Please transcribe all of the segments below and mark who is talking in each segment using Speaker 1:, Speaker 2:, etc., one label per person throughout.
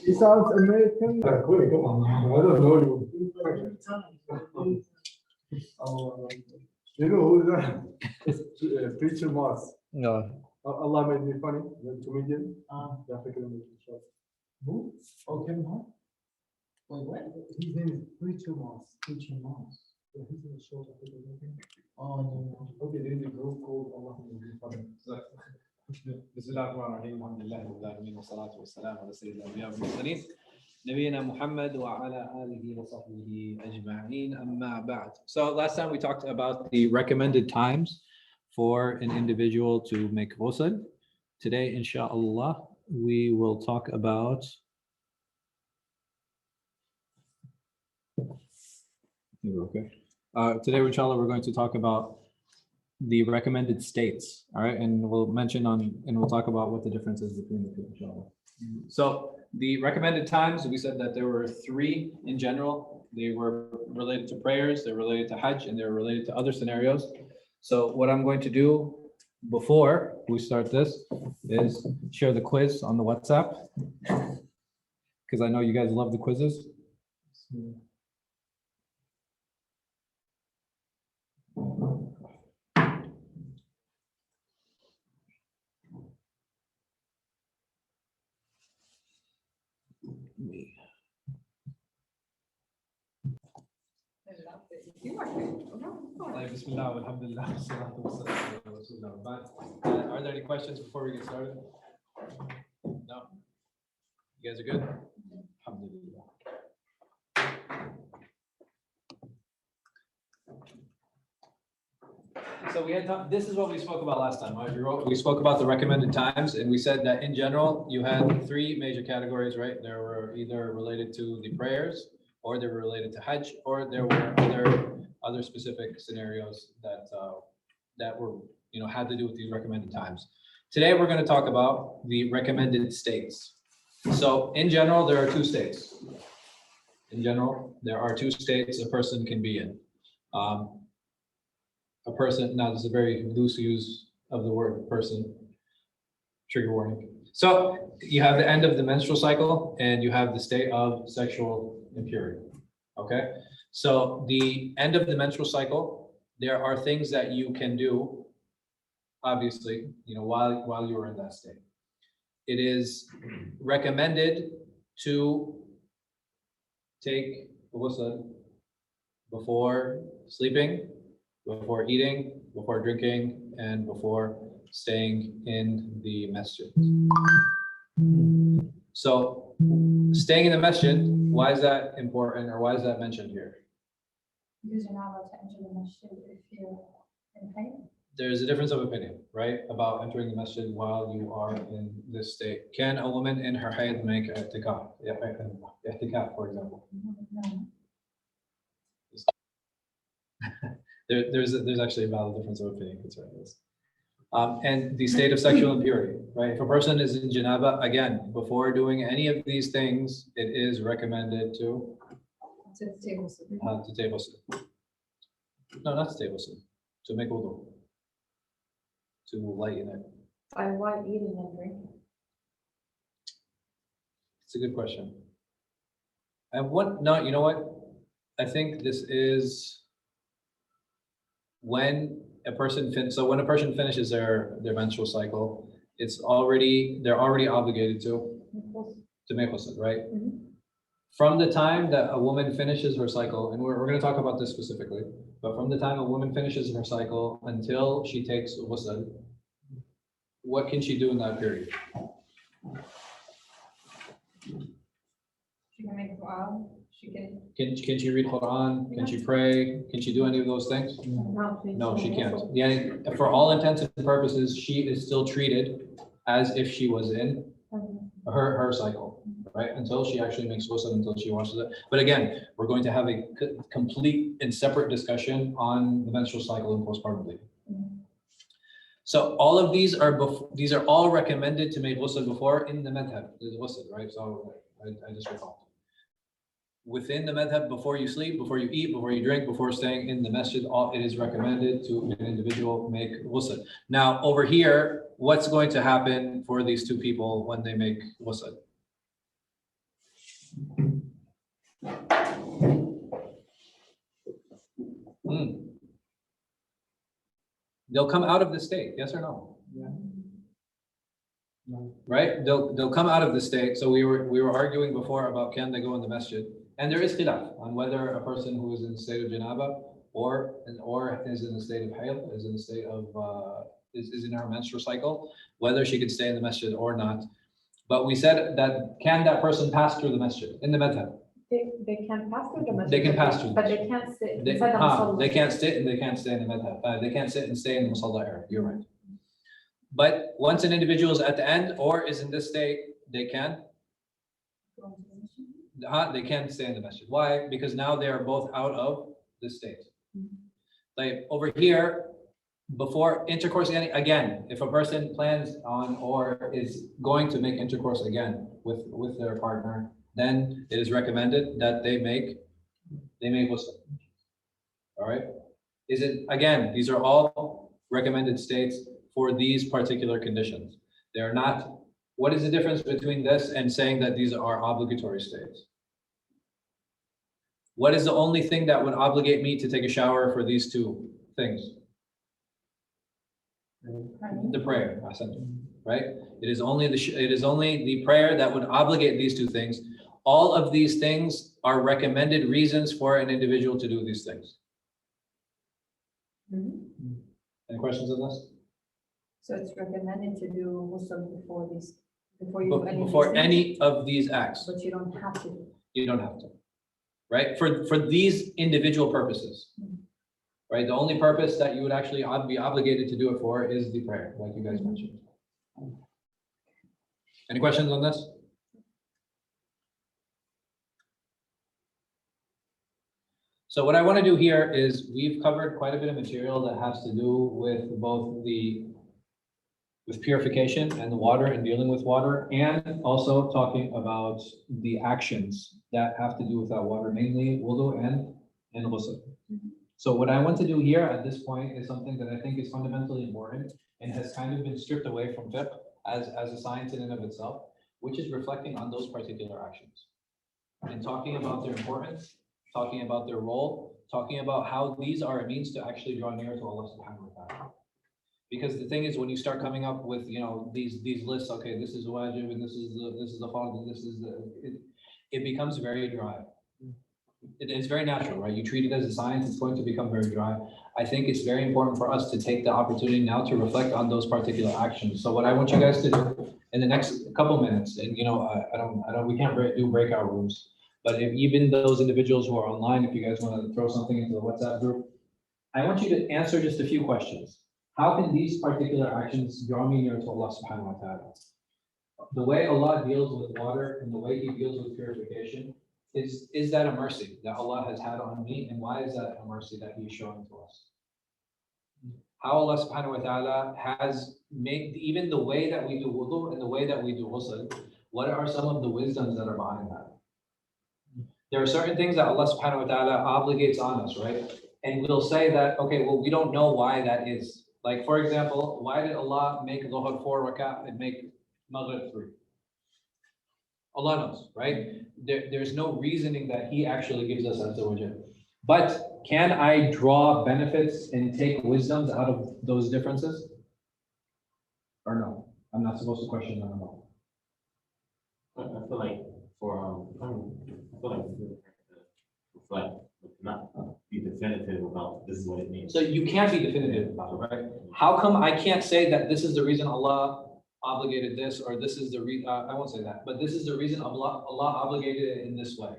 Speaker 1: He sounds American.
Speaker 2: Come on, I don't know you. You know who's that? It's, Preacher Moss.
Speaker 3: No.
Speaker 2: Allah made me funny. The comedian. Yeah,
Speaker 1: Who? Oh, Kevin Hart? Wait, what? His name is Preacher Moss. Preacher Moss. Yeah, he's in the show. Oh, no. Okay, there is a group called Allah made me funny.
Speaker 3: بسم الله الرحمن الرحيم الحمد لله رب العالمين والصلاة والسلام على سيد الأنبياء والمرسلين نبينا محمد وعلى آله وصحبه أجمعين أما بعد. So last time we talked about the recommended times for an individual to make ghusl. Today, inshallah, we will talk about today, inshallah, we're going to talk about the recommended states, all right, and we'll talk about what the difference is between the two, inshallah. So the recommended times, we said that there were three in general. They were related to prayers, they're related to Hajj, and they're related to other scenarios. So what I'm going to do before we start this is share the quiz on the WhatsApp, because I know you guys love the quizzes. Bismillah, alhamdulillah, salatu wassalam ala rasulillah. But are there any questions before we get started? No? You guys are good? Alhamdulillah. So this is what we spoke about last time, right? We spoke about the recommended times, and we said that in general, you had three major categories, right? There were either related to the prayers, or they were related to Hajj, or there were other specific scenarios that were, had to do with these recommended times. Today, we're going to talk about the recommended states. So in general, there are two states. In general, there are two states a person can be in. A person, now this is a very loose use of the word person, trigger warning. So you have the end of the menstrual cycle and you have the state of sexual impurity, okay? So the end of the menstrual cycle, there are things that you can do, obviously, while you are in that state. It is recommended to take ghusl before sleeping, before eating, before drinking, and before staying in the masjid. So staying in the masjid, why is that important, or why is that mentioned here?
Speaker 4: Because you're not allowed to enter the masjid if you're in pain.
Speaker 3: There's a difference of opinion, right, about entering the masjid while you are in this state. Can a woman in her hayd make i'tikaf? I'tikaf, for example.
Speaker 4: No.
Speaker 3: There's actually a valid difference of opinion concerning this. And the state of sexual impurity, right? If a person is in janaba, again, before doing any of these things, it is recommended to take ghusl. No, not to take ghusl, to make wudu, to lighten it.
Speaker 4: By what eating and drinking?
Speaker 3: It's a good question. And you know what? I think this is when a person finishes their menstrual cycle, they're already obligated to make ghusl, right?
Speaker 4: Mm-hmm.
Speaker 3: From the time that a woman finishes her cycle, and we're going to talk about this specifically, but from the time a woman finishes her cycle until she takes ghusl, what can she do in that period?
Speaker 4: She can make dua. She can.
Speaker 3: Can she read Quran? Can she pray? Can she do any of those things? No, she can't. Yeah, for all intents and purposes, she is still treated as if she was in her cycle, right? Until she actually makes ghusl, until she washes it. But again, we're going to have a complete and separate discussion on the menstrual cycle and postpartum bleeding. So all of these are all recommended to make ghusl before in the madhāhib. There's ghusl, right? So I just recalled. Within the madhāhib, before you sleep, before you eat, before you drink, before staying in the masjid, it is recommended to an individual make ghusl. Now over here, what's going to happen for these two people when they make ghusl? They'll come out of the state, yes or no?
Speaker 1: Yeah. No.
Speaker 3: Right? They'll come out of the state. So we were arguing before about can they go in the masjid, and there is khilaf on whether a person who is in the state of janaba or is in the state of hayd, is in the state of is in her menstrual cycle, whether she could stay in the masjid or not. But we said that can that person pass through the masjid in the madhāhib?
Speaker 5: They can pass through the masjid.
Speaker 3: They can pass through.
Speaker 5: But they can't sit
Speaker 3: They,
Speaker 5: inside the musalla.
Speaker 3: they can't sit and they can't stay in the madhāhib. They can't sit and stay in the musalla area. You're right. But once an individual is at the end or is in this state, they can. They can stay in the masjid. Why? Because now they are both out of the state. Like over here, before intercourse again, if a person plans on or is going to make intercourse again with their partner, then it is recommended that they make ghusl. All right. Is it again? These are all recommended states for these particular conditions. They are not. What is the difference between this and saying that these are obligatory states? What is the only thing that would obligate me to take a shower for these two things? The prayer, right? It is only the prayer that would obligate these two things. All of these things are recommended reasons for an individual to do these things. Any questions on this?
Speaker 5: So it's recommended to do ghusl before you do any of
Speaker 3: Before
Speaker 5: these things,
Speaker 3: any of these acts,
Speaker 5: but you don't have to do.
Speaker 3: you don't have to, right? For these individual purposes, right? The only purpose that you would actually be obligated to do it for is the prayer, like you guys mentioned. Any questions on this? So what I want to do here is we've covered quite a bit of material that has to do with both with purification and the water and dealing with water, and also talking about the actions that have to do with that water, mainly wudu and ghusl. So what I want to do here at this point is something that I think is fundamentally important and has kind of been stripped away from fiqh as a science in and of itself, which is reflecting on those particular actions and talking about their importance, talking about their role, talking about how these are a means to actually draw near to Allah subhanahu wa ta'ala. Because the thing is, when you start coming up with, these lists, okay, this is wajib and this is the fardh and this is it becomes very dry. It's very natural, right? You treat it as a science, it's going to become very dry. I think it's very important for us to take the opportunity now to reflect on those particular actions. So what I want you guys to do in the next couple minutes, and we can't do breakout rooms, but if even those individuals who are online, if you guys want to throw something into the WhatsApp group, I want you to answer just a few questions. How can these particular actions draw me near to Allah subhanahu wa ta'ala? The way Allah deals with water and the way He deals with purification, is that a mercy that Allah has had on me? And why is that a mercy that He is showing to us? How Allah subhanahu wa ta'ala has made even the way that we do wudu and the way that we do ghusl, what are some of the wisdoms that are behind that? There are certain things that Allah subhanahu wa ta'ala obligates on us, right? And we'll say that, okay, well, we don't know why that is. Like, for example, why did Allah make Dhuhr 4 rak'ah and make Maghrib 3? Allah knows, right? There's no reasoning that He actually gives us as a But can I draw benefits and take wisdoms out of those differences? Or no? I'm not supposed to question them at all.
Speaker 6: I feel like reflect, not be definitive about this is what it means.
Speaker 3: So you can't be definitive about it, right? How come I can't say that this is the reason Allah obligated this, or this is the reason, I won't say that, but this is the reason Allah obligated it in this way?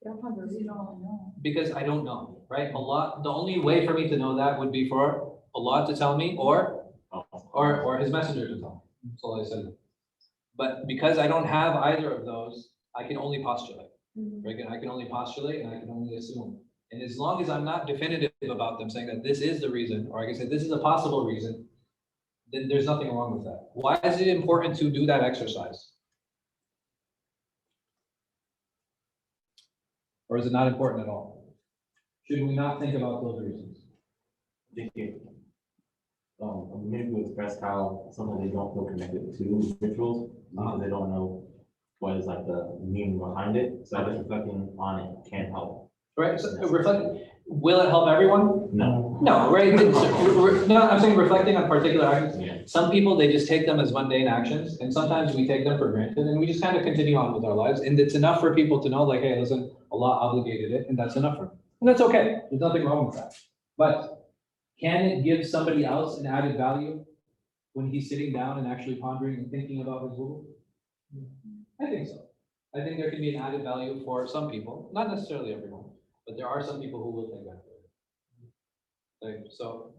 Speaker 4: You don't know.
Speaker 3: Because I don't know, right? Allah, the only way for me to know that would be for Allah to tell me or His messenger to tell me. That's all I said. But because I don't have either of those, I can only postulate. Right? I can only postulate and I can only assume. And as long as I'm not definitive about them, saying that this is the reason, or I can say this is a possible reason, then there's nothing wrong with that. Why is it important to do that exercise? Or is it not important at all? Should we not think about those reasons?
Speaker 6: I think maybe we express how sometimes they don't feel connected to rituals because they don't know what is like the meaning behind it, so just reflecting on it can't help.
Speaker 3: Right, so will it help everyone?
Speaker 6: No.
Speaker 3: No, right, no, I'm saying reflecting on particular actions.
Speaker 6: Yeah.
Speaker 3: Some people, they just take them as mundane actions, and sometimes we take them for granted, and we just kind of continue on with our lives, and it's enough for people to know, like, hey, listen, Allah obligated it, and that's enough for me. And that's okay, there's nothing wrong with that. But can it give somebody else an added value when he's sitting down and actually pondering and thinking about his wudu? I think so. I think there can be an added value for some people, not necessarily everyone, but there are some people who will take that. Like, so,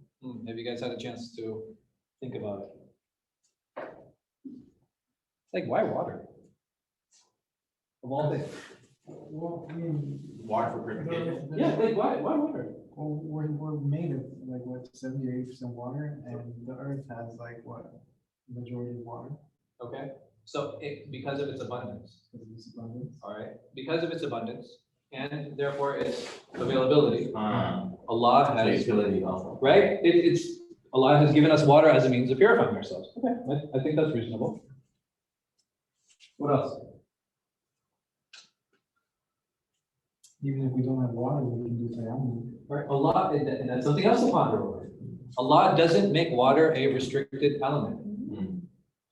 Speaker 3: have you guys had a chance to think about it? Like, why water? Of all things.
Speaker 1: Well, I mean,
Speaker 6: Water for purification.
Speaker 3: Yeah, like, why water?
Speaker 1: well, we're made of like what, 70 or 80% water, and the earth has like what, majority of water.
Speaker 3: Okay, so because of its abundance,
Speaker 1: Because of this abundance.
Speaker 3: all right, because of its abundance, and therefore its availability, Allah has,
Speaker 6: Utility also.
Speaker 3: right? It's Allah has given us water as a means of purifying ourselves. Okay, I think that's reasonable. What else?
Speaker 1: Even if we don't have water, we can do tayammum.
Speaker 3: Right, Allah, and that's something else to ponder over. Allah doesn't make water a restricted element.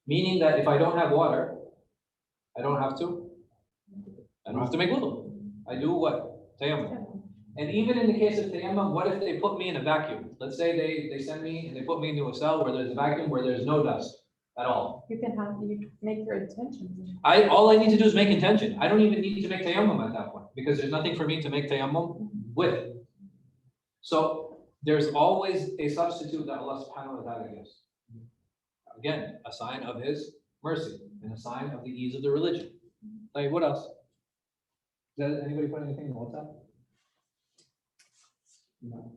Speaker 3: Meaning that if I don't have water, I don't have to make wudu. I do what? Tayammum. And even in the case of tayammum, what if they put me in a vacuum? Let's say they send me and they put me into a cell where there's a vacuum, where there's no dust at all.
Speaker 5: You make your intention.
Speaker 3: All I need to do is make intention. I don't even need to make tayammum at that point, because there's nothing for me to make tayammum with. So there's always a substitute that Allah subhanahu wa ta'ala gives. Again, a sign of his mercy and a sign of the ease of the religion. Like, what else? Does anybody put anything in the WhatsApp? No.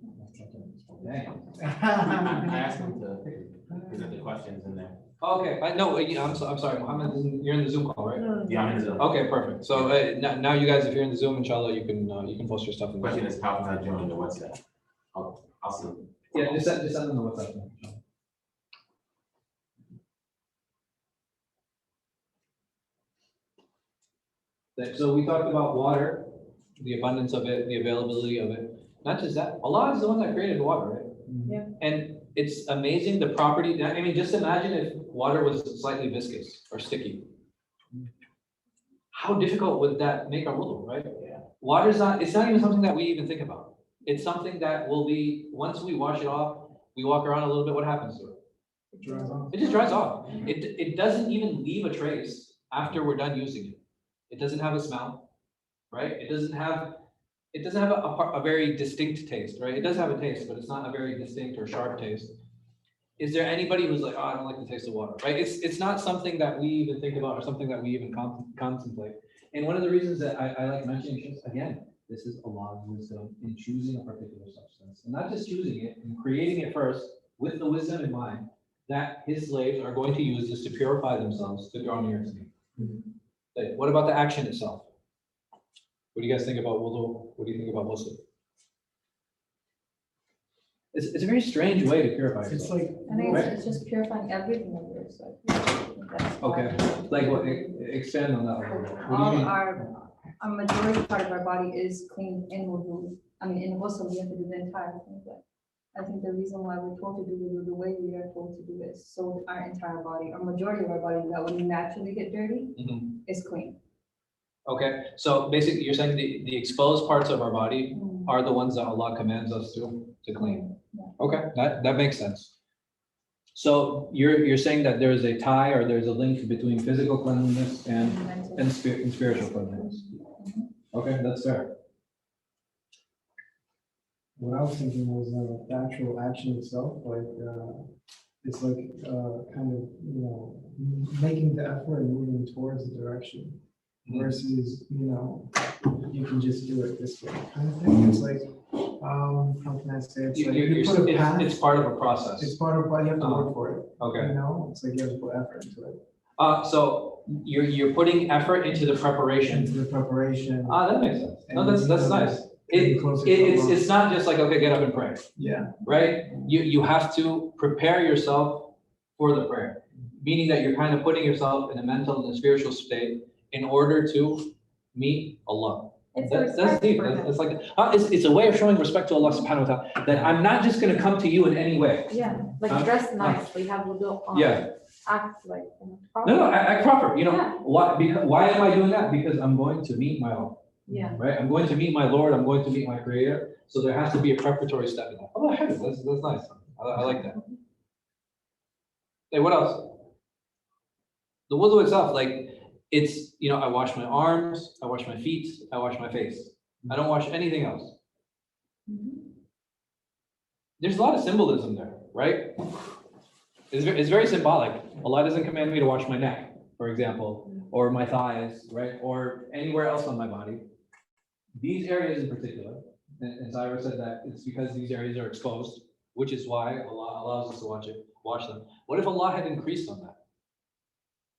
Speaker 3: Dang.
Speaker 6: I asked them to present the questions in there.
Speaker 3: Okay, I'm sorry, Mohammed, you're in the Zoom call, right?
Speaker 6: Yeah, I'm in the
Speaker 3: Okay, perfect. So now you guys, if you're in the Zoom, inshallah, you can post your stuff in the
Speaker 6: question
Speaker 3: Zoom.
Speaker 6: is how can I join the WhatsApp? I'll see.
Speaker 3: Yeah, just send them the WhatsApp. So we talked about water, the abundance of it, the availability of it. Not just that, Allah is the one that created water, right?
Speaker 5: Yeah.
Speaker 3: And it's amazing the property. I mean, just imagine if water was slightly viscous or sticky. How difficult would that make our wudu, right?
Speaker 6: Yeah.
Speaker 3: Water's not, it's not even something that we even think about. It's something that will be, once we wash it off, we walk around a little bit, what happens to it?
Speaker 1: It dries off.
Speaker 3: It just dries off. It doesn't even leave a trace after we're done using it. It doesn't have a smell, right? It doesn't have a very distinct taste, right? It does have a taste, but it's not a very distinct or sharp taste. Is there anybody who's like, oh, I don't like the taste of water, right? It's not something that we even think about or something that we even contemplate. And one of the reasons that I like mentioning is, again, this is Allah's wisdom in choosing a particular substance, and not just choosing it and creating it first with the wisdom in mind that his slaves are going to use this to purify themselves to draw near to me. Like, what about the action itself? What do you guys think about wudu? What do you think about ghusl? It's a very strange way to purify
Speaker 1: It's
Speaker 3: yourself.
Speaker 1: like,
Speaker 5: I think
Speaker 3: Right.
Speaker 5: it's just purifying everything of yours. Like,
Speaker 3: Okay, like what? Expand on that a little bit. What do you mean?
Speaker 5: Our majority part of our body is clean in wudu. I mean, in ghusl, we have to do the entire thing, but I think the reason why we're told to do wudu the way we are told to do is so our entire body, or majority of our body that would naturally get dirty,
Speaker 3: Mhm.
Speaker 5: is clean.
Speaker 3: Okay, so basically you're saying the exposed parts of our body are the ones that Allah commands us to clean.
Speaker 5: Yeah.
Speaker 3: Okay, that makes sense. So you're saying that there is a tie or there's a link between physical cleanliness and spiritual cleanliness. Okay, that's fair.
Speaker 1: what I was thinking was the actual action itself, like, it's like, kind of, making the effort and moving towards the direction versus, you can just do it this way kind of thing. It's like, how can I say, it's like, you put a path,
Speaker 3: It's part of a process.
Speaker 1: it's part of, but you have to work for it,
Speaker 3: Okay.
Speaker 1: it's like you have to put effort into it,
Speaker 3: So you're putting effort into the preparation.
Speaker 1: into the preparation.
Speaker 3: That makes sense. No, that's nice.
Speaker 1: Getting closer to
Speaker 3: It's not just like, okay, get up and pray,
Speaker 1: Yeah,
Speaker 3: right? You have to prepare yourself for the prayer, meaning that you're kind of putting yourself in a mental and a spiritual state in order to meet Allah.
Speaker 7: It's
Speaker 3: That's
Speaker 7: respect
Speaker 3: deep.
Speaker 7: for him.
Speaker 3: That's like, it's a way of showing respect to Allah subhanahu wa ta'ala, that I'm not just gonna come to you in any way.
Speaker 7: Yeah, like dress nicely, have wudu on.
Speaker 3: Yeah.
Speaker 7: Act like.
Speaker 3: No, act proper, you know,
Speaker 7: Yeah.
Speaker 3: why am I doing that? Because I'm going to meet my Lord,
Speaker 7: Yeah.
Speaker 3: right? I'm going to meet my Lord, I'm going to meet my Creator, so there has to be a preparatory step in that. Oh, that's nice, I like that. Hey, what else? The wudu itself, like, it's, you know, I wash my arms, I wash my feet, I wash my face. I don't wash anything else. There's a lot of symbolism there, right? It's very symbolic. Allah doesn't command me to wash my neck, for example, or my thighs, right? Or anywhere else on my body. These areas in particular, and Zaira said that it's because these areas are exposed, which is why Allah allows us to wash them. What if Allah had increased on that?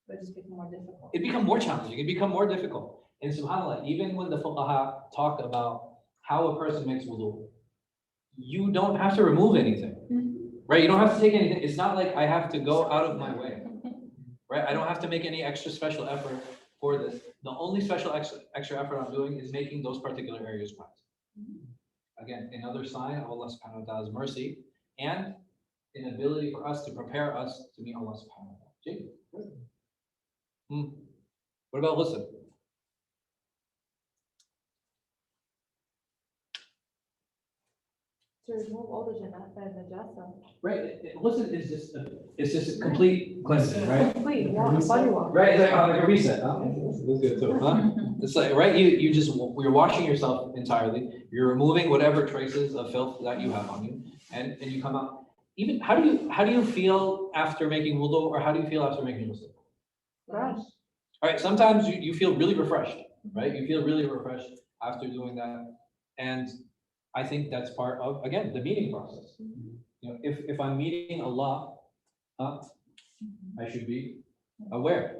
Speaker 5: But it's become more difficult.
Speaker 3: It'd become more challenging, it'd become more difficult. And subhanAllah, even when the fuqaha talk about how a person makes wudu, you don't have to remove anything, right? You don't have to take anything. It's not like I have to go out of my way, right? I don't have to make any extra special effort for this. The only special extra effort I'm doing is making those particular areas wet. Again, another sign of Allah subhanahu wa ta'ala's mercy and an ability for us to prepare us to meet Allah subhanahu wa ta'ala. What about ghusl?
Speaker 7: To remove all the janasa and najasa.
Speaker 3: Right, ghusl is just a complete cleansing, right?
Speaker 7: Complete, body wash.
Speaker 3: Right, it's like a reset, huh? That's good too, huh? It's like, right, you're washing yourself entirely, you're removing whatever traces of filth that you have on you, and you come out. Even, how do you feel after making wudu, or how do you feel after making ghusl?
Speaker 7: Fresh.
Speaker 3: All right, sometimes you feel really refreshed, right? You feel really refreshed after doing that. And I think that's part of, again, the meeting process. You know, if I'm meeting Allah, I should be aware.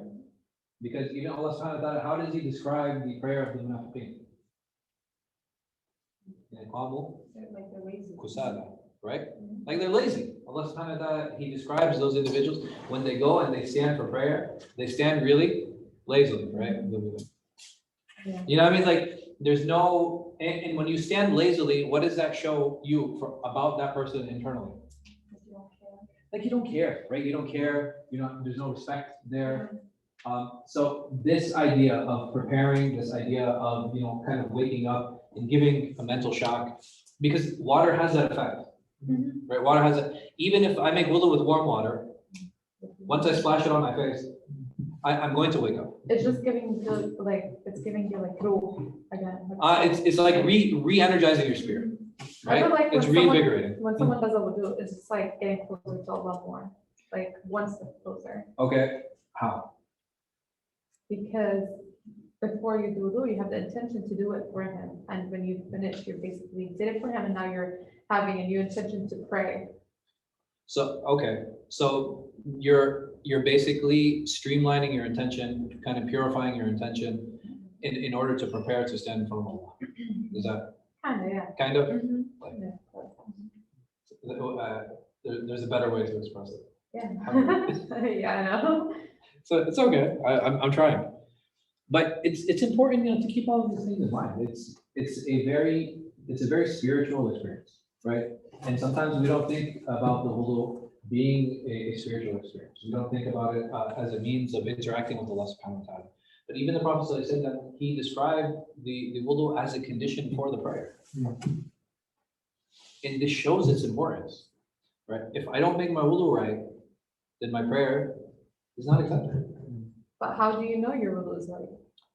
Speaker 3: Because even Allah subhanahu wa ta'ala, how does he describe the prayer of the munafiqeen?
Speaker 5: Like they're lazy.
Speaker 3: Kusala, right? Like they're lazy. Allah subhanahu wa ta'ala, he describes those individuals when they go and they stand for prayer, they stand really lazily, right?
Speaker 7: Yeah.
Speaker 3: You know what I mean? Like there's no, and when you stand lazily, what does that show you about that person internally? Like you don't care, right? You don't care, you know, there's no respect there. So this idea of preparing, this idea of, you know, kind of waking up and giving a mental shock, because water has that effect, right? Water has it. Even if I make wudu with warm water, once I splash it on my face, I'm going to wake up.
Speaker 7: It's just giving you like, it's giving you like ruh again.
Speaker 3: It's like re-energizing your spirit,
Speaker 7: I
Speaker 3: right?
Speaker 7: feel like
Speaker 3: It's
Speaker 7: when someone-
Speaker 3: reinvigorating.
Speaker 7: When someone does a wudu, it's just like getting closer to Allah more, like one step closer.
Speaker 3: Okay, how?
Speaker 7: Because before you do wudu, you have the intention to do it for him. And when you finish, you basically did it for him and now you're having a new intention to pray.
Speaker 3: So, okay, so you're basically streamlining your intention, kind of purifying your intention in order to prepare to stand in front of Allah. Is that
Speaker 7: Kinda, yeah.
Speaker 3: kind of?
Speaker 7: Yeah.
Speaker 3: There's a better way to express it.
Speaker 7: Yeah. Yeah, I know.
Speaker 3: So it's okay. I'm trying, but it's important, you know, to keep all of these things in mind. It's a very spiritual experience, right? And sometimes we don't think about the wudu being a spiritual experience. We don't think about it as a means of interacting with Allah subhanahu wa ta'ala. But even the Prophet said that he described the wudu as a condition for the prayer. And this shows its importance, right? If I don't make my wudu right, then my prayer is not accepted.
Speaker 7: But how do you know your wudu is right?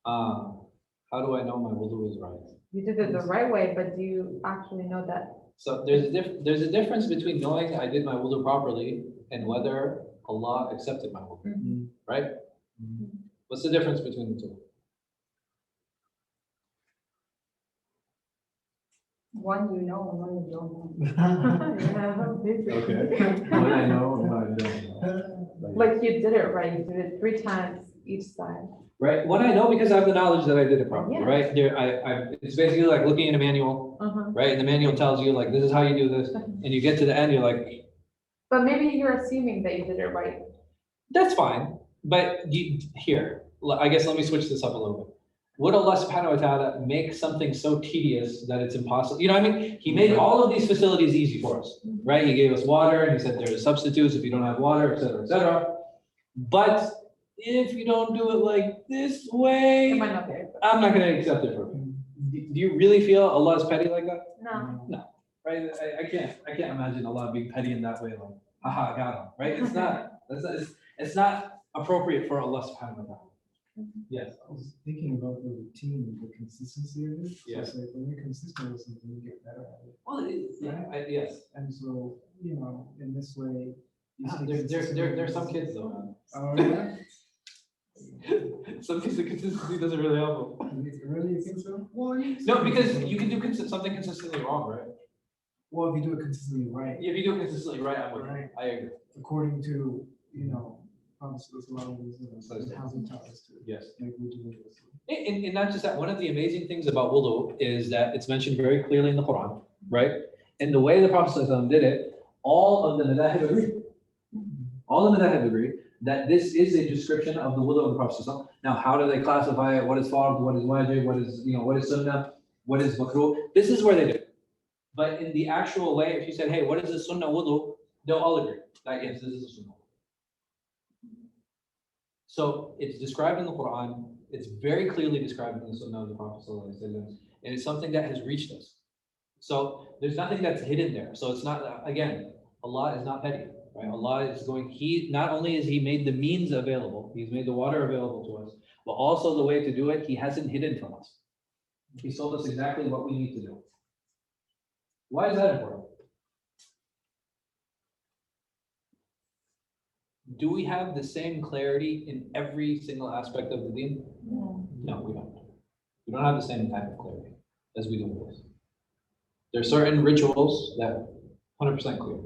Speaker 3: How do I know my wudu is right?
Speaker 7: You did it the right way, but do you actually know that?
Speaker 3: So there's a difference between knowing I did my wudu properly and whether Allah accepted my wudu, right? What's the difference between the two?
Speaker 5: One you know and one you don't know.
Speaker 7: Yeah, basically.
Speaker 2: When I know, when I don't know.
Speaker 7: Like you did it right, you did it 3 times each side.
Speaker 3: Right, what I know because I have the knowledge that I did it properly,
Speaker 7: Yeah.
Speaker 3: right? It's basically like looking in a manual, right? And the manual tells you like, this is how you do this. And you get to the end, you're like,
Speaker 7: But maybe you're assuming that you did it right.
Speaker 3: that's fine. But I guess let me switch this up a little bit. Would Allah subhanahu wa ta'ala make something so tedious that it's impossible? You know what I mean? He made all of these facilities easy for us, right? He gave us water and he said there are substitutes if you don't have water, et cetera, et cetera. But if you don't do it like this way,
Speaker 7: It might not be.
Speaker 3: I'm not going to accept it from you. Do you really feel Allah is petty like that?
Speaker 7: No.
Speaker 3: Right? I can't imagine Allah being petty in that way. Like, haha, I got him. Right? It's not. It's not appropriate for Allah subhanahu wa ta'ala. Yes.
Speaker 1: I was thinking about the routine, the consistency of it. So
Speaker 3: Yeah.
Speaker 1: it's like when you're consistent with something, you get better at it.
Speaker 3: Well, yes.
Speaker 1: And so, in this way. you stay
Speaker 3: There's some
Speaker 1: consistent.
Speaker 3: kids though.
Speaker 1: Oh, yeah?
Speaker 3: Some kids the consistency doesn't really help them.
Speaker 1: Really, you think so? Well,
Speaker 3: No, because you can do something consistently wrong, right?
Speaker 1: Well, if you do it consistently right,
Speaker 3: If you do it consistently right, I'm with you.
Speaker 1: Right.
Speaker 3: I agree.
Speaker 1: according to, obviously, there's a lot of reasons, how he taught us to,
Speaker 3: Yes.
Speaker 1: like we do this.
Speaker 3: And not just that, one of the amazing things about wudu is that it's mentioned very clearly in the Quran, right? And the way the Prophet ﷺ did it, all of the madhāhib agree. All the madhāhib agree that this is a description of the wudu of the Prophet ﷺ. Now, how do they classify it? What is fardh? What is wajib? What is sunnah? What is makruh? This is where they do. But in the actual way, if you said, hey, what is the sunnah wudu? They'll all agree that yes, this is a sunnah. So it's described in the Quran. It's very clearly described in the Sunnah of the Prophet ﷺ, and it's something that has reached us. So there's nothing that's hidden there. So it's not, again, Allah is not petty, right? Allah is not only has He made the means available, He's made the water available to us, but also the way to do it, He hasn't hidden from us. He's told us exactly what we need to do. Why is that important? Do we have the same clarity in every single aspect of the deen? No, we don't. We don't have the same type of clarity as we do with this. There are certain rituals that 100% clear,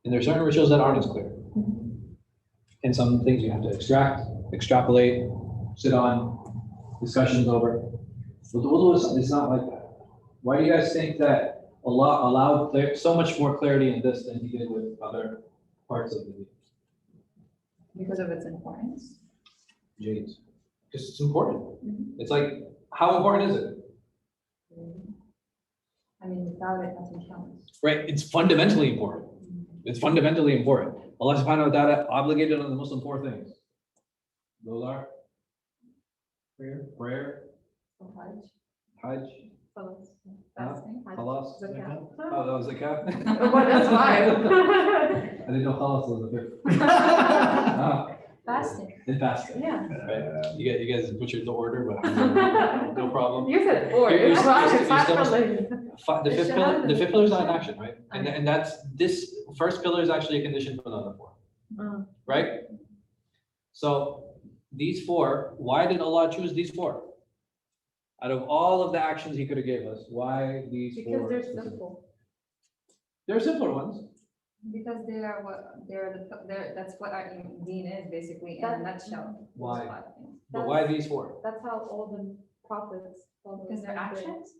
Speaker 3: and there are certain rituals that aren't as clear. And some things you have to extrapolate, sit on, discussions over. But the wudu is not like that. Why do you guys think that Allah allowed so much more clarity in this than He did with other parts of the deen?
Speaker 5: Because of its importance.
Speaker 3: Jades. Because it's important. It's like, how important is it?
Speaker 5: I mean, without it, nothing counts.
Speaker 3: Right? It's fundamentally important. It's fundamentally important. Allah subhanahu wa ta'ala obligated on the Muslim 4 things. Those are prayer,
Speaker 5: So Hajj,
Speaker 3: Hajj,
Speaker 5: fasting.
Speaker 3: Khalas.
Speaker 7: Zakat.
Speaker 3: Oh, that was zakat?
Speaker 7: Well, that's five.
Speaker 3: I didn't know Khalas was the 5th. Ah,
Speaker 5: Fasting.
Speaker 3: and fasting.
Speaker 7: Yeah.
Speaker 3: Right? You guys butchered the order, but no problem.
Speaker 7: You said four.
Speaker 3: You're
Speaker 7: It's wrong.
Speaker 3: still-
Speaker 7: It's
Speaker 3: you're
Speaker 7: five
Speaker 3: still-
Speaker 7: related.
Speaker 3: The fifth pillar is not an action, right? And that's this first pillar is actually a condition for the other 4, right? So these 4, why did Allah choose these 4? Out of all of the actions He could have gave us, why these 4?
Speaker 7: Because they're
Speaker 3: specific?
Speaker 7: simple.
Speaker 3: There are simpler ones.
Speaker 5: Because that's what our deen is, basically, in a nutshell.
Speaker 3: Why?
Speaker 5: Those 5 things.
Speaker 3: But why these 4?
Speaker 7: That's how all the prophets.
Speaker 5: Because they're actions.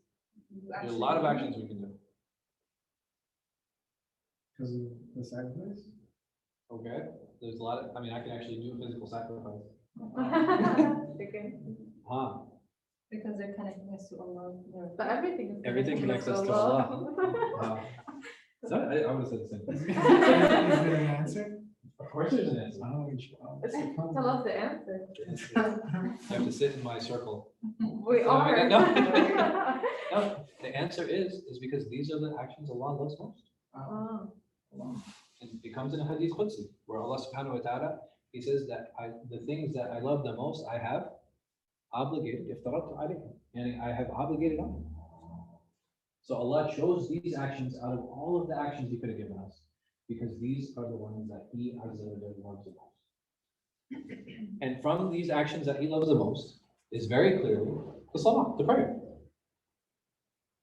Speaker 5: You
Speaker 3: There's a
Speaker 5: actually
Speaker 3: lot of
Speaker 5: do.
Speaker 3: actions we can do.
Speaker 1: Because of the sacrifice?
Speaker 3: Okay. There's a lot of, I can actually do physical sacrifice.
Speaker 7: Okay.
Speaker 3: Huh.
Speaker 5: Because they're connecting us to Allah.
Speaker 7: But everything is.
Speaker 3: Everything connects us to Allah. Wow. So I would have said the same
Speaker 1: Is
Speaker 3: thing.
Speaker 1: there an answer?
Speaker 3: Of course there's an answer.
Speaker 7: Tell us the answer.
Speaker 3: You have to sit in my circle.
Speaker 7: We
Speaker 3: So,
Speaker 7: are.
Speaker 3: no. No, the answer is because these are the actions Allah loves most.
Speaker 7: Oh.
Speaker 3: And it comes in a hadith Qudsi, where Allah subhanahu wa ta'ala, He says that the things that I love the most, I have obligated, iftaratu alayhim, and I have obligated on them. So Allah chose these actions out of all of the actions He could have given us, because these are the ones that He loves the most. And from these actions that He loves the most is very clearly the salah, the prayer.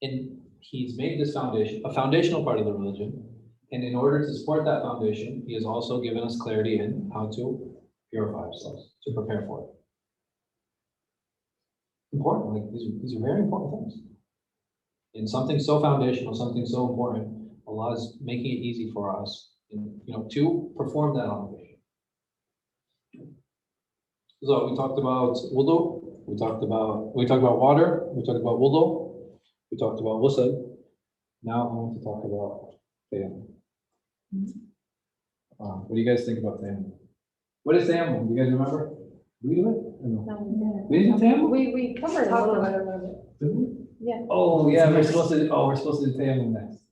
Speaker 3: And He's made this foundation, a foundational part of the religion. And in order to support that foundation, He has also given us clarity in how to purify ourselves, to prepare for it. Important, like these are very important things. In something so foundational, something so important, Allah is making it easy for us, to perform that obligation. So we talked about wudu, we talked about water, we talked about wudu, we talked about ghusl. Now I want to talk about tayammum. What do you guys think about tayammum? What is tayammum? Do you guys remember? Do we do it? Or no? We did tayammum?
Speaker 7: We covered a little bit.
Speaker 3: Did we?
Speaker 7: Yeah.
Speaker 3: Oh, yeah, we're supposed to do tayammum next.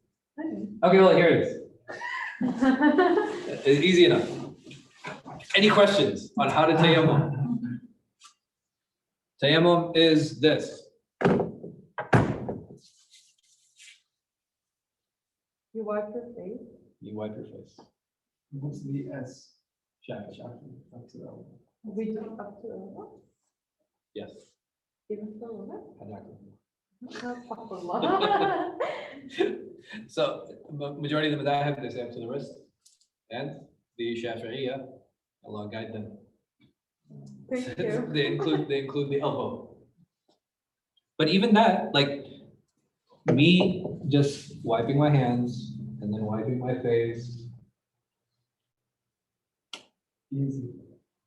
Speaker 3: Okay, well, here it is. It's easy enough. Any questions on how to tayammum? Tayammum is this.
Speaker 7: You wipe your face.
Speaker 3: You wipe your face.
Speaker 1: What's the S?
Speaker 3: Shaq.
Speaker 1: Up to that one.
Speaker 7: We do up to the
Speaker 3: Yes.
Speaker 7: even to the limit.
Speaker 3: So, majority of the madhāhib, they say up to the wrist. And the Shafi'iyya, Allah guide them.
Speaker 7: Thank you.
Speaker 3: They include the elbow. But even that, like me just wiping my hands and then wiping my face.
Speaker 1: Easy.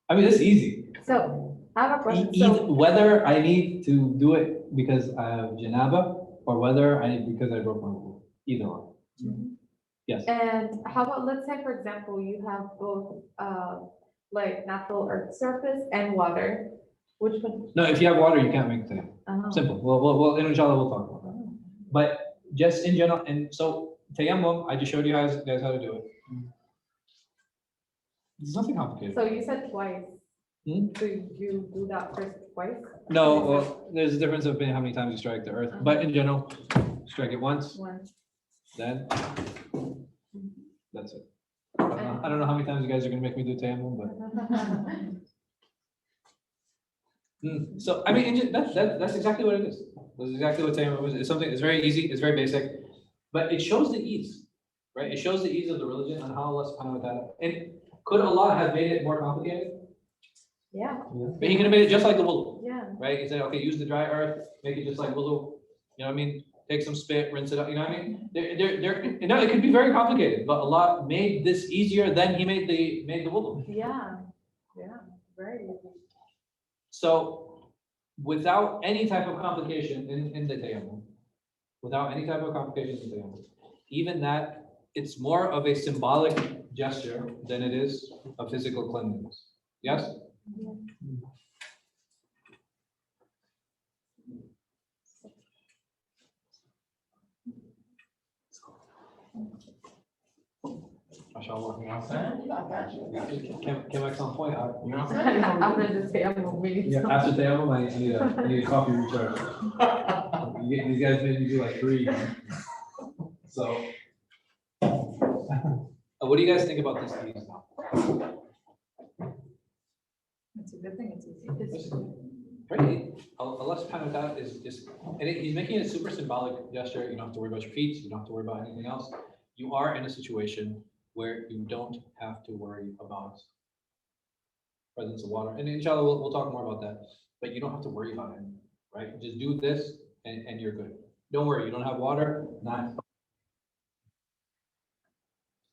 Speaker 3: I mean, it's easy.
Speaker 7: So I have a question. So
Speaker 3: Whether I need to do it because I have janaba or whether I need because I broke my wudu. Either one. Yes.
Speaker 7: and how about, let's say, for example, you have both like natural earth surface and water. Which one?
Speaker 3: No, if you have water, you can't make tayammum.
Speaker 7: Oh.
Speaker 3: Simple. Well, inshallah, we'll talk about that. But just in general, and so tayammum, I just showed you guys how to do it. It's nothing complicated.
Speaker 7: So you said twice.
Speaker 3: Hmm?
Speaker 7: So you do that first twice?
Speaker 3: No, well, there's a difference of how many times you strike the earth, but in general, strike it once,
Speaker 7: Once.
Speaker 3: then that's it. I don't know how many times you guys are gonna make me do tayammum, but. So, I mean, that's exactly what it is. That's exactly what tayammum is. It's something, it's very easy, it's very basic, but it shows the ease, right? It shows the ease of the religion and how Allah subhanahu wa ta'ala, and could Allah have made it more complicated?
Speaker 7: Yeah,
Speaker 3: But He could have made it just like the wudu,
Speaker 7: yeah.
Speaker 3: right? He said, okay, use the dry earth, make it just like wudu, you know what I mean? Take some spit, rinse it out, you know what I mean? It could be very complicated, but Allah made this easier than He made the wudu.
Speaker 7: Yeah, very easy.
Speaker 3: So, without any type of complication in the tayammum, even that, it's more of a symbolic gesture than it is a physical cleanliness. Yes? MashaAllah. Came back on point.
Speaker 7: After the tayammum, we
Speaker 3: After tayammum, I need a coffee recharge. These guys made me do like 3. So, what do you guys think about this piece now?
Speaker 5: It's a good thing, it's easy.
Speaker 3: Right? Allah subhanahu wa ta'ala is just, and He's making it a super symbolic gesture. You don't have to worry about your feet, you don't have to worry about anything else. You are in a situation where you don't have to worry about presence of water. And inshallah, we'll talk more about that. But you don't have to worry about it, right? Just do this and you're good. Don't worry, you don't have water, not.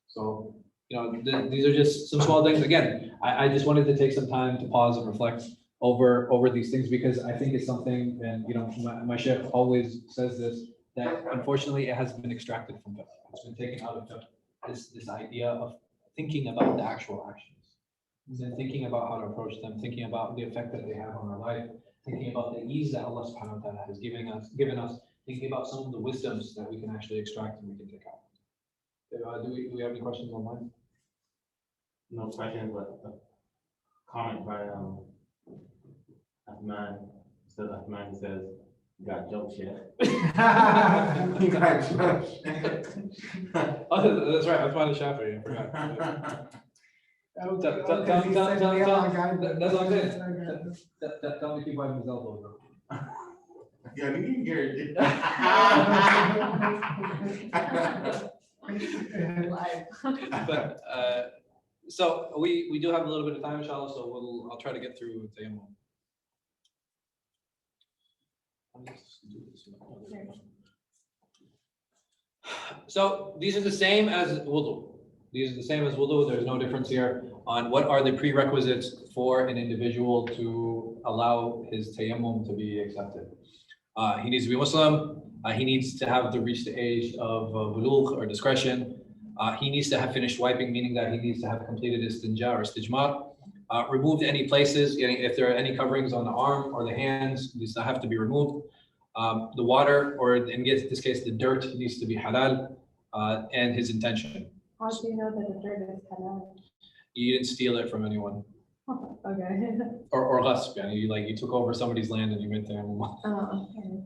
Speaker 3: So, you know, these are just some small things. Again, I just wanted to take some time to pause and reflect over these things because I think it's something, and you know, my sheikh always says this, that unfortunately it has been extracted from fiqh. It's been taken out of fiqh. This idea of thinking about the actual actions, and thinking about how to approach them, thinking about the effect that they have on our life, thinking about the ease that Allah subhanahu wa ta'ala has given us, thinking about some of the wisdoms that we can actually extract and we can take out. Do we have any questions online?
Speaker 6: No questions, but a comment by Ahmad. So Ahmad says, "You got jokes yet?"
Speaker 3: Oh, that's right. That's why the Shafi'i. I forgot. That's what I'm saying. Tell me keep wiping his elbow, bro.
Speaker 6: Yeah, you can hear it.
Speaker 3: But so we do have a little bit of time, inshallah. So I'll try to get through tayammum. So these are the same as wudu. These are the same as wudu. There's no difference here on what are the prerequisites for an individual to allow his tayammum to be accepted. He needs to be Muslim. He needs to have reached the age of bulugh or discretion. He needs to have finished wiping, meaning that he needs to have completed istinja or istijmar. Removed any places, if there are any coverings on the arm or the hands, these have to be removed. The water, or in this case, the dirt needs to be halal, and his intention.
Speaker 7: How do you know that the dirt is halal?
Speaker 3: You didn't steal it from anyone.
Speaker 7: Okay.
Speaker 3: Or ghasb, you took over somebody's land and you went there.
Speaker 7: Oh, okay.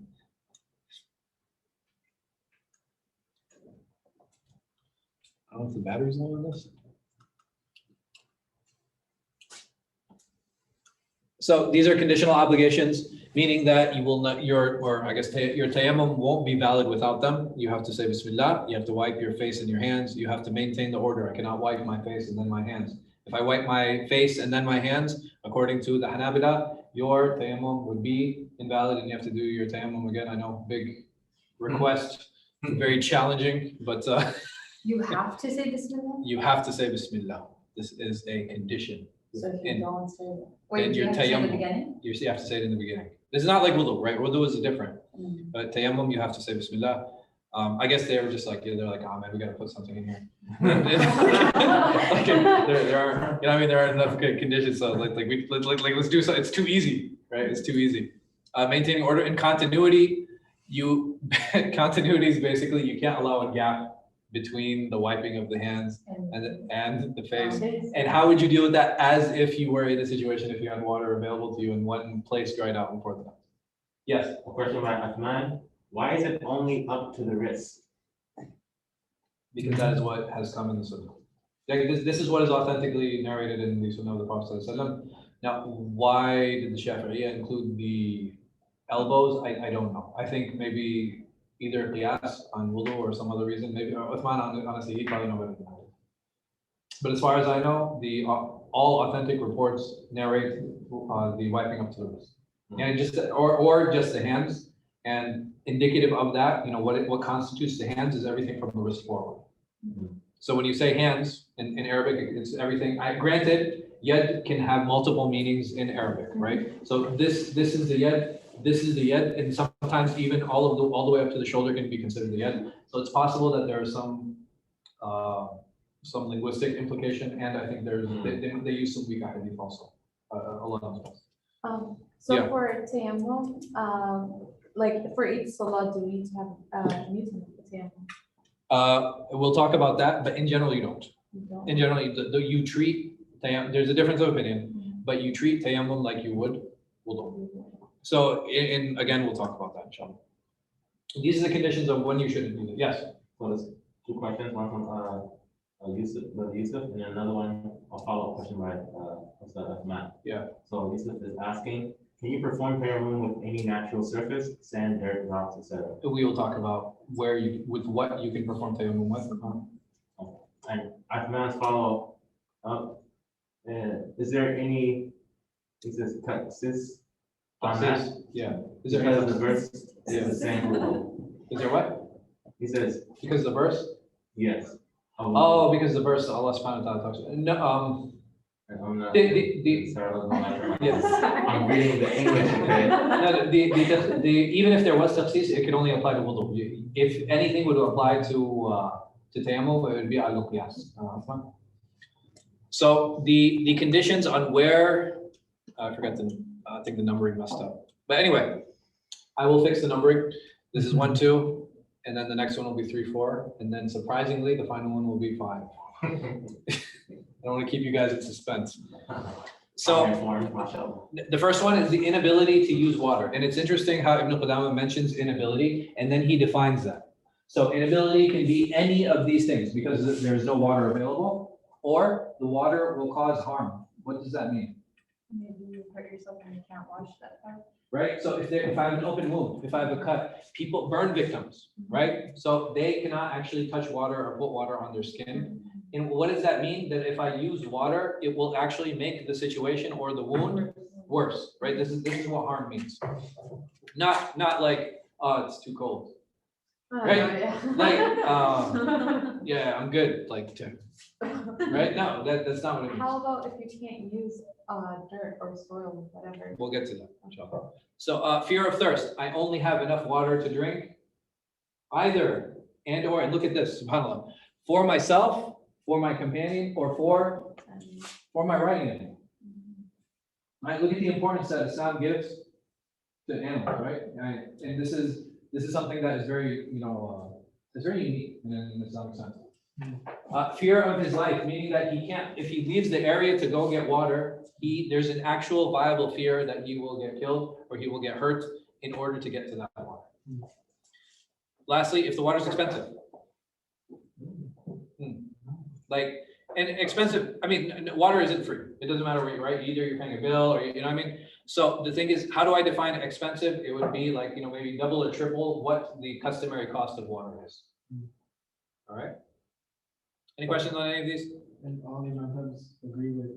Speaker 3: I don't know if the battery's low on this. So these are conditional obligations, meaning that you will not, your tayammum won't be valid without them. You have to say Bismillah, you have to wipe your face and your hands, you have to maintain the order. I cannot wipe my face and then my hands. If I wipe my face and then my hands, according to the Hanabila, your tayammum would be invalid and you have to do your tayammum again. I know, big request, very challenging, but
Speaker 5: You have to say Bismillah?
Speaker 3: you have to say Bismillah. This is a condition.
Speaker 5: So if you
Speaker 3: And
Speaker 5: don't say that.
Speaker 3: then
Speaker 5: Wait, do you
Speaker 3: your
Speaker 5: have to say it in the
Speaker 3: tayammum.
Speaker 5: beginning?
Speaker 3: You have to say it in the beginning. This is not like wudu, right? Wudu is different.
Speaker 5: Mm.
Speaker 3: But tayammum, you have to say Bismillah. I guess they were just like, they're like, oh man, we gotta put something in here. Like, there are, there are enough good conditions. So let's do something. It's too easy, right? It's too easy. Maintaining order and continuity. Continuity is basically you can't allow a gap between the wiping of the hands and the face. And how would you deal with that as if you were in a situation if you had water available to you and one place dried out before the time? Yes.
Speaker 6: A question by Athman. Why is it only up to the wrist?
Speaker 3: Because that is what has come in the Sunnah. This is what is authentically narrated in the Sunnah of the Prophet ﷺ. Now, why did the Shafi'iyya include the elbows? I don't know. I think maybe either qiyas on wudu or some other reason. Maybe Uthman, honestly, he probably know better than I do. But as far as I know, all authentic reports narrate the wiping up to the wrist, and just or just the hands. And indicative of that, what constitutes the hands is everything from the wrist forward.
Speaker 6: Mhm.
Speaker 3: So when you say hands in Arabic, it's everything. Granted, yad can have multiple meanings in Arabic, right? So this is the yad, this is the yad, and sometimes even all the way up to the shoulder can be considered the yad. So it's possible that there are some linguistic implication, and I think they use some weak hadith also. A lot of times.
Speaker 7: So
Speaker 3: Yeah.
Speaker 7: for tayammum, like for each salah, do we need to have mutant for tayammum?
Speaker 3: We'll talk about that, but in general, you don't.
Speaker 7: You don't?
Speaker 3: In general, you treat tayammum, there's a difference of opinion, but you treat tayammum like you would wudu. So again, we'll talk about that, inshallah. These are the conditions of when you shouldn't do it. Yes.
Speaker 6: So there's two questions, one from Yusuf, and then another one, a follow-up question by Athman.
Speaker 3: Yeah.
Speaker 6: So Yusuf is asking, can you perform tayammum with any natural surface, sand, dirt, rocks, etc.?
Speaker 3: We will talk about with what you can perform tayammum with.
Speaker 6: And Athman's follow-up, is there any, he says, sis on that?
Speaker 3: Yeah. Is
Speaker 6: Because the
Speaker 3: there,
Speaker 6: verse is the same.
Speaker 3: is there what?
Speaker 6: He says,
Speaker 3: Because the verse?
Speaker 6: yes.
Speaker 3: Oh, because the verse Allah subhanahu wa ta'ala talks. No,
Speaker 6: I'm not.
Speaker 3: the-
Speaker 6: Sorry, I wasn't like-
Speaker 3: yes.
Speaker 6: I'm reading the English, okay?
Speaker 3: No, even if there was takhsis, it could only apply to wudu. If anything would apply to tayammum, it would be al-qiyas. So the conditions on where, I think the numbering messed up. But anyway, I will fix the numbering. This is 1, 2, and then the next one will be 3, 4, and then surprisingly, the final one will be 5. I don't want to keep you guys in suspense. So the first one is the inability to use water. And it's interesting how Ibn Qudama mentions inability and then he defines that. So inability can be any of these things because there's no water available or the water will cause harm. What does that mean?
Speaker 5: Maybe you hurt yourself and you can't wash that part.
Speaker 3: Right? So if I have an open wound, if I have a cut, people burn victims, right? So they cannot actually touch water or put water on their skin. And what does that mean? That if I use water, it will actually make the situation or the wound worse, right? This is what harm means. Not like, oh, it's too cold. Right?
Speaker 7: Yeah.
Speaker 3: Like, yeah, I'm good, like, right? No, that's not what it means.
Speaker 7: How about if you can't use dirt or soil, whatever?
Speaker 3: We'll get to that, inshallah. So, fear of thirst. I only have enough water to drink. Either and look at this, subhanAllah. For myself, for my companion, or for my writing enemy. Right? Look at the importance that Islam gives to animals, right? And this is something that is very, it's very unique in an Islamic sense. Fear of his life, meaning that he can't, if he leaves the area to go get water, there's an actual viable fear that he will get killed or he will get hurt in order to get to that water. Lastly, if the water is expensive. Like, and expensive, I mean, water isn't free. It doesn't matter where you're, right? Either you're paying a bill or, you know what I mean? So the thing is, how do I define expensive? It would be like, maybe double or triple what the customary cost of water is. All right? Any questions on any of these?
Speaker 1: And all the madhabs agree with.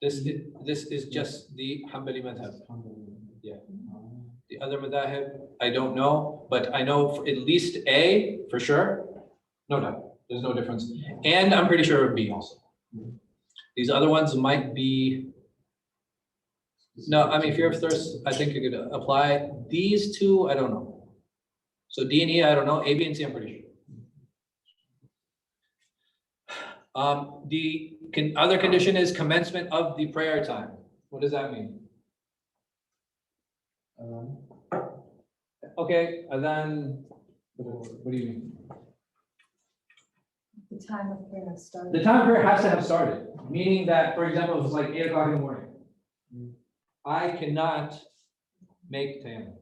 Speaker 3: This is just the Ḥanbali madhāhib. Yeah. The other madhāhib, I don't know, but I know for at least A for sure. No doubt. There's no difference. And I'm pretty sure of B also. These other ones might be. No, I mean, fear of thirst, I think you could apply. These two, I don't know. So D and E, I don't know. A, B, and C, I'm pretty sure. The other condition is commencement of the prayer time. What does that mean? Okay, and then, what do you mean?
Speaker 5: The time of prayer started.
Speaker 3: The time of prayer has to have started, meaning that, for example, if it's like 8 o'clock in the morning, I cannot make tayammum.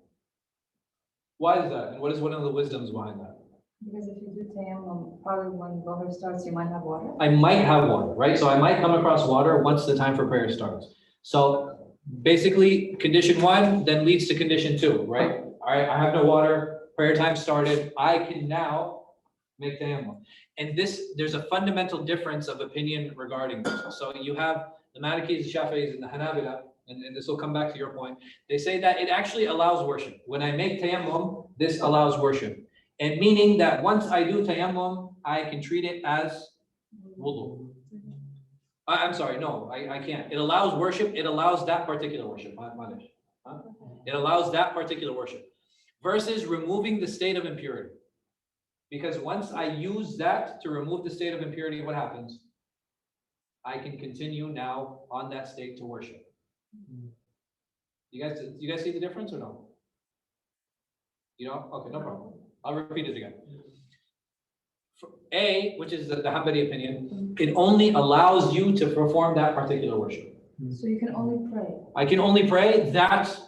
Speaker 3: Why is that? And what is one of the wisdoms behind that?
Speaker 5: Because if you do tayammum, probably when Dhuhr starts, you might have water.
Speaker 3: I might have water, right? So I might come across water once the time for prayer starts. So basically, condition 1 then leads to condition 2, right? All right, I have no water, prayer time started. I can now make tayammum. And there's a fundamental difference of opinion regarding this. So you have the Malikis, the Shafi'is, and the Hanabila, and this will come back to your point. They say that it actually allows worship. When I make tayammum, this allows worship. And meaning that once I do tayammum, I can treat it as wudu. I'm sorry, no, I can't. It allows worship. It allows that particular worship. It allows that particular worship. Versus removing the state of impurity. Because once I use that to remove the state of impurity, what happens? I can continue now on that state to worship. You guys see the difference or no? You know? Okay, no problem. I'll repeat it again. For A, which is the Ḥanbali opinion, it only allows you to perform that particular worship.
Speaker 5: So you can only pray.
Speaker 3: I can only pray that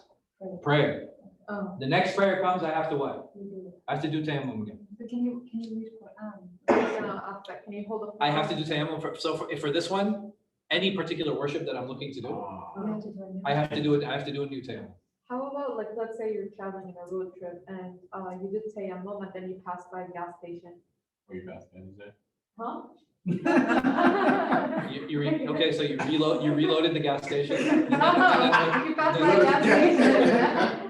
Speaker 3: prayer.
Speaker 5: Oh.
Speaker 3: The next prayer comes, I have to what?
Speaker 5: You do.
Speaker 3: I have to do tayammum again.
Speaker 5: But can you read Quran?
Speaker 7: Can you hold up?
Speaker 3: I have to do tayammum for this one, any particular worship that I'm looking to do,
Speaker 5: You have to do it.
Speaker 3: I have to do a new tayammum.
Speaker 7: How about, like, let's say you're traveling in a road trip and you did tayammum and then you pass by a gas station.
Speaker 6: Or you fast, and say?
Speaker 7: Huh?
Speaker 3: Okay, so you reloaded the gas station.
Speaker 7: You pass by a gas station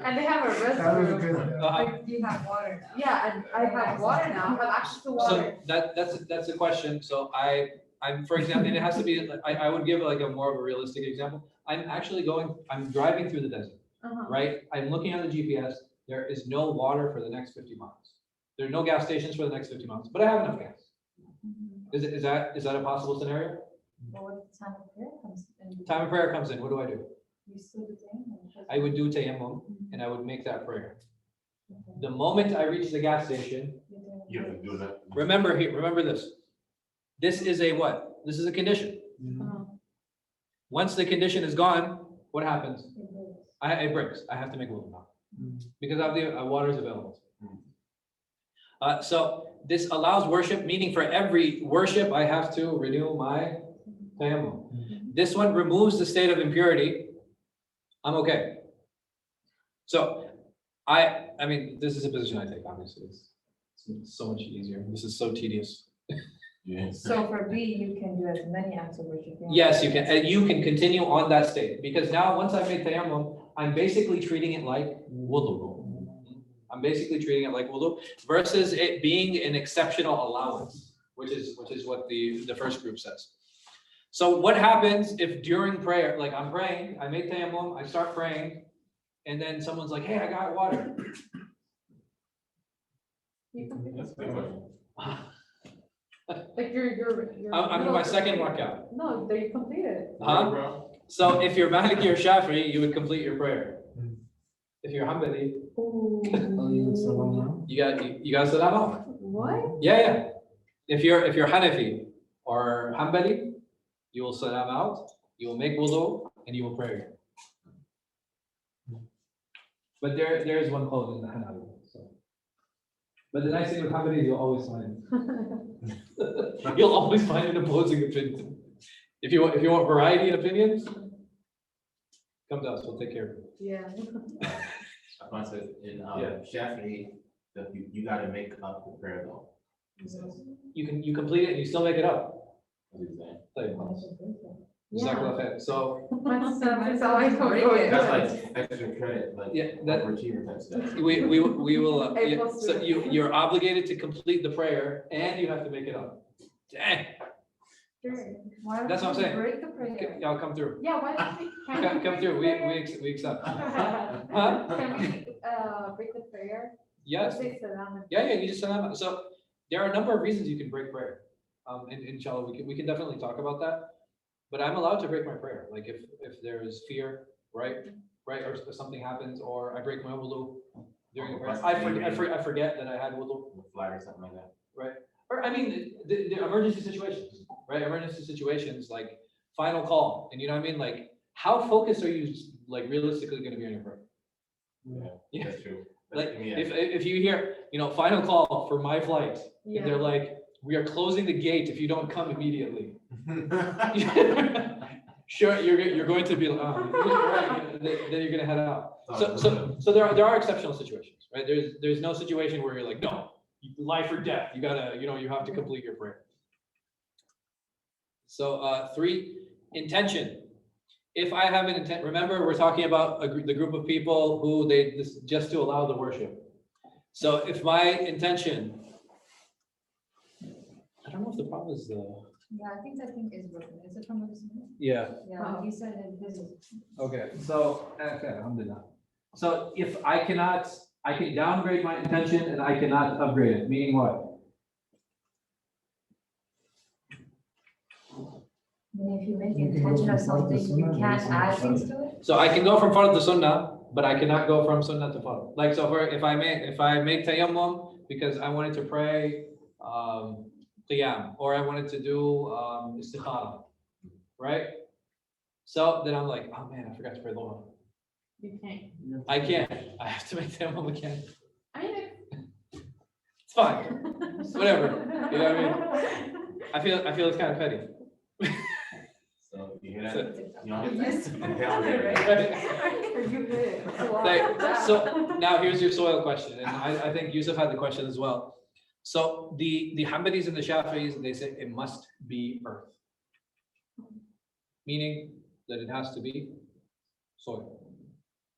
Speaker 7: and they have a restroom.
Speaker 5: Like, you have water now.
Speaker 7: Yeah, and I have water now, I have access to water.
Speaker 3: So that's a question. So I'm, for example, and it has to be, I would give like a more of a realistic example. I'm driving through the desert, right? I'm looking at the GPS. There is no water for the next 50 miles. There are no gas stations for the next 50 miles, but I have enough gas. Is that a possible scenario?
Speaker 5: But what if the time of prayer comes in?
Speaker 3: Time of prayer comes in. What do?
Speaker 5: You still do tayammum.
Speaker 3: I would do tayammum and I would make that prayer. The moment I reach the gas station,
Speaker 6: You have to do that.
Speaker 3: remember this. This is a what? This is a condition. Once the condition is gone, what happens? It breaks. I have to make wudu now because of the water is available. So this allows worship, meaning for every worship, I have to renew my tayammum. This one removes the state of impurity. I'm okay. So I mean, this is a position I take, obviously. It's so much easier. This is so tedious.
Speaker 6: Yes.
Speaker 5: So for B, you can do as many acts of worship.
Speaker 3: Yes, you can. And you can continue on that state because now once I've made tayammum, I'm basically treating it like wudu. I'm basically treating it like wudu versus it being an exceptional allowance, which is what the first group says. So what happens if during prayer, like I'm praying, I make tayammum, I start praying, and then someone's like, hey, I got water.
Speaker 6: That's a good question.
Speaker 7: Like you're.
Speaker 3: I'm in my second workout.
Speaker 7: No, that you completed.
Speaker 3: Huh?
Speaker 6: Bro.
Speaker 3: So if you're Maliki or Shafi'i, you would complete your prayer. If you're Ḥanbali,
Speaker 1: Oh, you would salam now?
Speaker 3: you got salam out.
Speaker 7: What?
Speaker 3: Yeah. If you're Hanafi or Ḥanbali, you will salam out, you will make wudu, and you will pray. But there is one quote in the Hanafi. So. But the nice thing with Ḥanbali is you'll always find you'll always find an opposing opinion. If you want variety in opinions, come to us. We'll take care of it.
Speaker 7: Yeah.
Speaker 6: I said in Shafi'i, that you gotta make up the prayer though. He says,
Speaker 3: You complete it and you still make it up.
Speaker 6: what he's saying.
Speaker 3: Jazakallah khair. So
Speaker 7: That's how I told
Speaker 6: That's like extra credit, like
Speaker 3: yeah, that
Speaker 6: overachiever type stuff.
Speaker 3: we will.
Speaker 7: A
Speaker 3: Yeah,
Speaker 7: plus
Speaker 3: so
Speaker 7: two.
Speaker 3: you're obligated to complete the prayer and you have to make it up. Dang.
Speaker 4: Why
Speaker 3: That's what I'm
Speaker 4: don't we
Speaker 3: saying.
Speaker 4: break the prayer?
Speaker 3: Y'all come through.
Speaker 7: Yeah, why don't we?
Speaker 3: Come through. We accept. Huh?
Speaker 7: Can we, break the prayer?
Speaker 3: Yes.
Speaker 7: Say salam.
Speaker 3: Yeah. You just salam. So there are a number of reasons you can break prayer. And inshallah, we can definitely talk about that. But I'm allowed to break my prayer. Like if there is fear, right, or something happens, or I break my wudu during the prayer. I forget that I had wudu.
Speaker 6: A flag or something like that.
Speaker 3: Right. Or I mean, the emergency situations, right? Emergency situations like final call, and you know what I mean. Like, how focused are you, like, realistically going to be on your prayer? Yeah.
Speaker 6: That's true.
Speaker 3: Like,
Speaker 6: Yeah.
Speaker 3: if you hear, final call for my flight, and
Speaker 7: Yeah.
Speaker 3: they're like, we are closing the gate if you don't come immediately. Sure, you're going to be right, then you're going to head out. So there are exceptional situations, right? There's no situation where you're like, no, life or death. You gotta, you have to complete your prayer. So 3, intention. If I have an intent, remember we're talking about the group of people who just to allow the worship. So if my intention, I don't know if the problem is the.
Speaker 5: Yeah, I think is rukn. Is it from the Sunnah?
Speaker 3: Yeah.
Speaker 5: Yeah, he said it is.
Speaker 3: Okay. So alhamdulillah. So if I can downgrade my intention and I cannot upgrade it, meaning what?
Speaker 5: And if you make the intention of something, you can't add things to it?
Speaker 3: So I can go from fardh to sunnah, but I cannot go from sunnah to fardh. Like, so if I make tayammum because I wanted to pray qiyam, or I wanted to do istikhara, right? So then I'm like, oh man, I forgot to pray dhuhr.
Speaker 7: You can't.
Speaker 3: I can't. I have to make tayammum again.
Speaker 7: I mean,
Speaker 3: It's fine. Whatever. You know what I mean? I feel it's kind of petty.
Speaker 6: So you hear that?
Speaker 3: So-
Speaker 6: You know,
Speaker 5: Yes.
Speaker 3: So now here's your soil question, and I think Yusuf had the question as well. So the Hanbalis and the Shafi'is, they say it must be earth, meaning that it has to be soil.